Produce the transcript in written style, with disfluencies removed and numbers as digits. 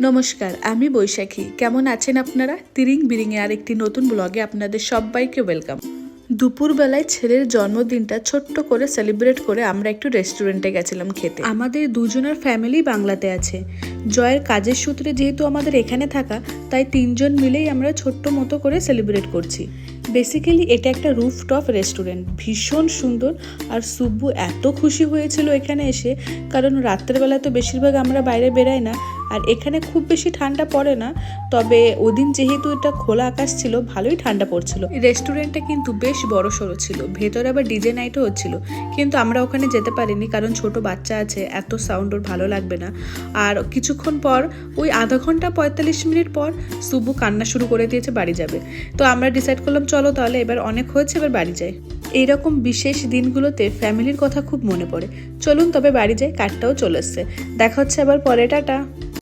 নমস্কার, আমি বৈশাখী। কেমন আছেন আপনারা? তিরিং বিরিংয়ে আর একটি নতুন ব্লগে আপনাদের সবাইকে ওয়েলকাম। দুপুরবেলায় ছেলের জন্মদিনটা ছোট্ট করে সেলিব্রেট করে আমরা একটু রেস্টুরেন্টে গেছিলাম খেতে। আমাদের দুজনের ফ্যামিলি বাংলাতে আছে। জয়ের কাজের সূত্রে যেহেতু আমাদের এখানে থাকা, তাই তিনজন মিলেই আমরা ছোট্ট মতো করে সেলিব্রেট করছি। বেসিক্যালি এটা একটা রুফটপ রেস্টুরেন্ট, ভীষণ সুন্দর। আর সুব্বু এত খুশি হয়েছিল এখানে এসে, কারণ রাত্রেবেলা তো বেশিরভাগ আমরা বাইরে বেরাই না, আর এখানে খুব বেশি ঠান্ডা পড়ে না। তবে ওদিন যেহেতু এটা খোলা আকাশ ছিল, ভালোই ঠান্ডা পড়ছিল। রেস্টুরেন্টটা কিন্তু বেশ বড় সড়ো ছিল, ভেতরে আবার ডিজে নাইটও হচ্ছিল, কিন্তু আমরা ওখানে যেতে পারিনি কারণ ছোট বাচ্চা আছে, এত সাউন্ড ওর ভালো লাগবে না। আর কিছুক্ষণ পর, ওই আধা ঘন্টা 45 মিনিট পর সুব্বু কান্না শুরু করে দিয়েছে, বাড়ি যাবে। তো আমরা ডিসাইড করলাম চলো তাহলে, এবার অনেক হয়েছে, এবার বাড়ি যাই। এইরকম বিশেষ দিনগুলোতে ফ্যামিলির কথা খুব মনে পড়ে। চলুন তবে বাড়ি যাই, কার্ডটাও চলে এসছে। দেখা হচ্ছে আবার পরে, টাটা।